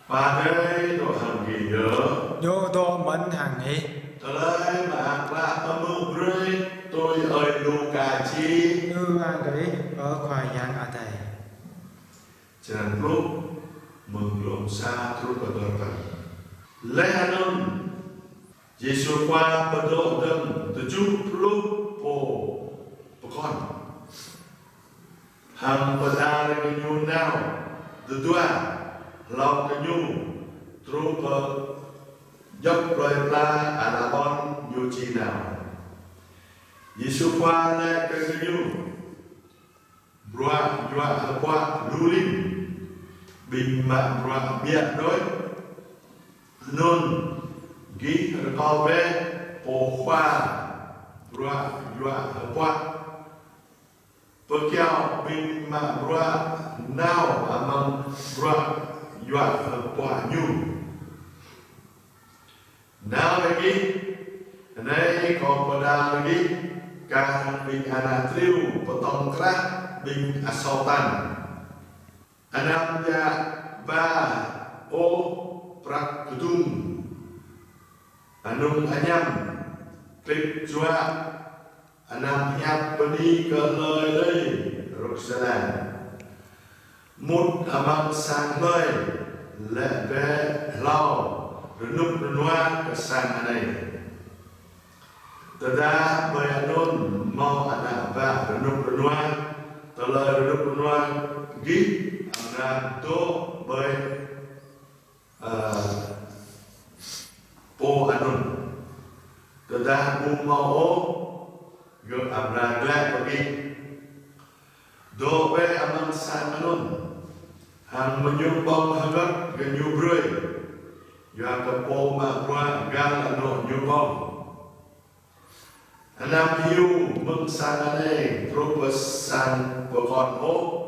Và đây đồ hàng gì nhớ nhô tô mẫn hàng ấy Thật lấy mà là âm mưu rơi tôi ơi lù cà chi như an đấy ở khoai giang ở đây Jangan peluk mengelom satu kebenaran. Lehanon Yesus qua berdoa dan 70 pekon. Hang pada kenyu now. Kedua, lau kenyu terus dốc rồi pla Arabon Yuchi now. Yesus qua le kenyu Brua jua apa lulim bình mạng và biệt đối nun ghi có về bộ khoa và qua bậc cao bình mạng và nào among và qua nhu nào lagi này còn pada lagi càng bình anatriu potong kerak bình asaltan Anamnya ba o prakudum Anung anyam Klip chua Anam hiap bani ke lời đây Roxana Một amang sang lời Lệ về lau Renuk renua ke sang này Tada bayanun mau anak ba renuk renua Tala renuk renua Gih Amra to bởi po anun Tada bung mau o Gak amra glad bagi Do be amang sang anun Hang menyumbang hangat genyubrui Yang ke po makwa gang anu nyumbang Anam hiu mengsanane Tropesan pekon o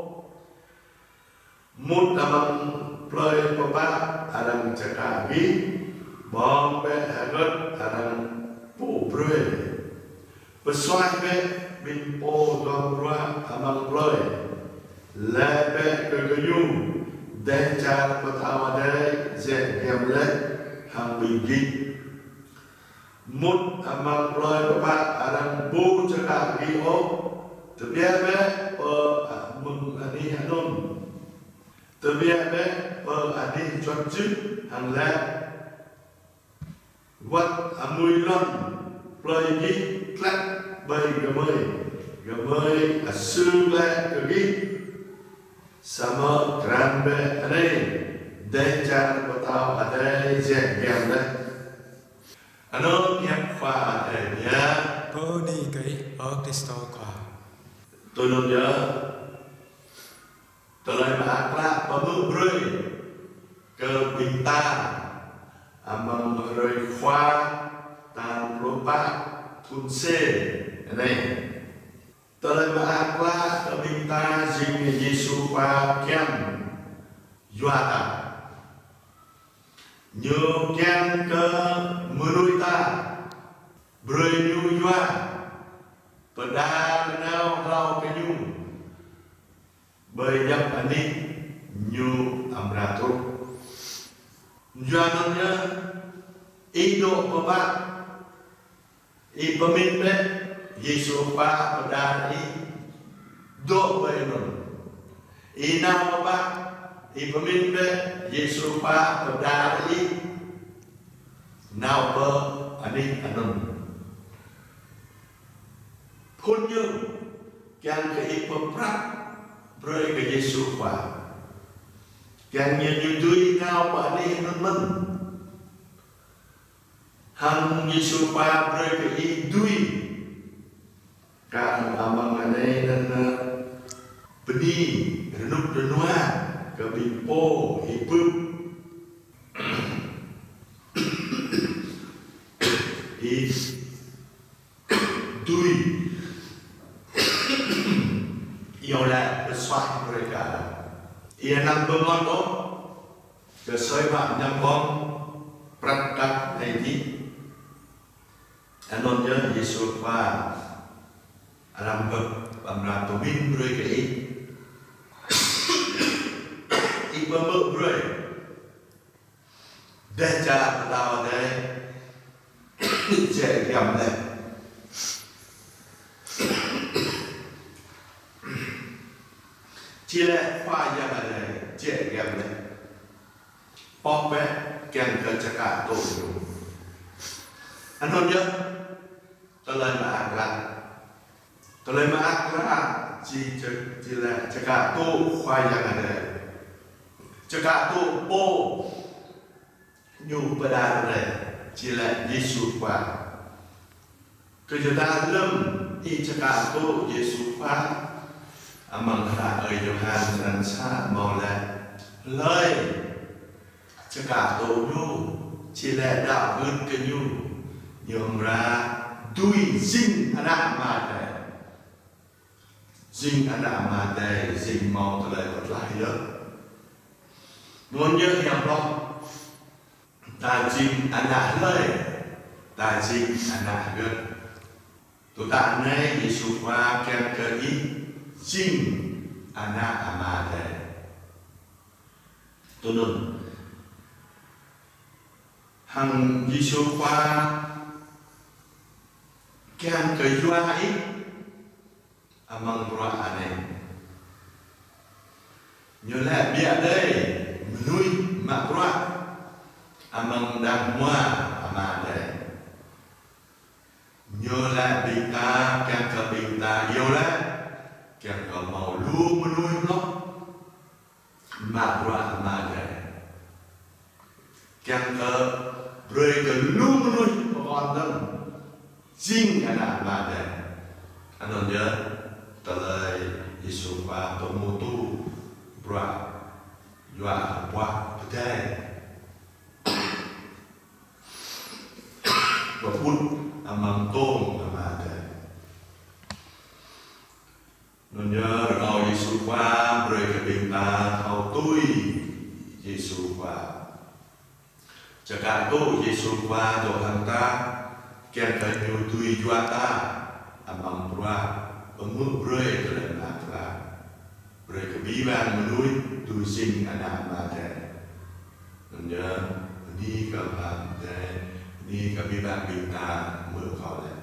Mut amang play papa adang cakagi bombe hagot adang po brui pesuai be bin po dom rua amang play lebe kegeyu dan car pertama dari zen gamle hang binggi mut amang play papa adang po cakagi o terbiasa pe mung ani hanun Terbiak be per adih chuan chữ hàng lẹ Wat amui lon play gi klak bay gamay asu lẹ kegi sama kran be ane dejan batau ade jen gam le ano nhắc khoa ade nhá cô đi cái ở Cristo khoa tôi luôn nhớ Terlalu akhlak pemurui ke bintang amang merui khua tan lupa tunse ini terlalu akhlak ke bintang jing Yesus khua kian yuata nyu kian ke merui ta berui nyu yuat pedang nau lau ke nyu bởi nhập anh đi nhu amra tốt Jangannya hidup bapak I pemimpin Yesus pak pada I do benon I nama bapak I pemimpin Yesus pak pada I nào bơ anh anon phun như càng cái peprak Beri ke Yesus wa Yang nyujui ngau pa ni men Hang Yesus wa beri ke idui Kan amang ane dan Beni renuk renua Ke bimpo hidup Idui Ialah pesuah mereka. Ia nak bermotor kesepak nyambung praktek ini. Anonnya Yesus pa alam bamra tumin mereka ini. Ibu mereka để cha tao đây trẻ gầm này chỉ là khoa nhà này trẻ gầm này bóp bé kèm cờ chả cả tổ nhung anh hôn nhớ tôi lời mà ác là tôi lời mà ác là chỉ là chả cả tổ khoa nhà này chả cả tổ bố nhu pada này chỉ là Giêsu qua cứ chúng ta lâm y chả cả tổ Giêsu qua amang khả ơi Johan rằng xa mong là lời chả cả tổ nhu chỉ là đạo hơn cái nhu nhường ra đuôi dinh anh ạ mà đây dinh anh ạ mà đây dinh mong tôi lại vật lại nữa muốn nhớ hiểu không ta dinh anh ạ lời ta dinh anh ạ gần tụi ta này Giêsu qua kèm cơ ý dinh anh ạ mà đây tôi nâng hằng Giêsu qua kèm cái doa ít amang roa aneh nhớ lại bia đây nuôi mặc roa amang đang mua ama đây nhớ lại bình ta kèm cả bình ta yêu lại kèm cả màu lu nuôi nó mặc roa ama đây kèm cả rồi cả lu nuôi con tâm Jing anak badan. Anh nhớ trả lời Giêsu và tổ mô tu bra dọa qua đây và phút amang tôm mà đây. Anh nhớ rồi Giêsu qua rồi cái bình ta thao tôi Giêsu qua chả cả tu Giêsu qua đồ hàng ta kèm cả nhiều tùy doa ta amang bra mưa rơi từ lần nào ra rồi cái bí vàng mà nuôi tùy sinh anh em mà thế nên nhớ đi cả bạn thế đi cả bí vàng bình ta mưa khó lên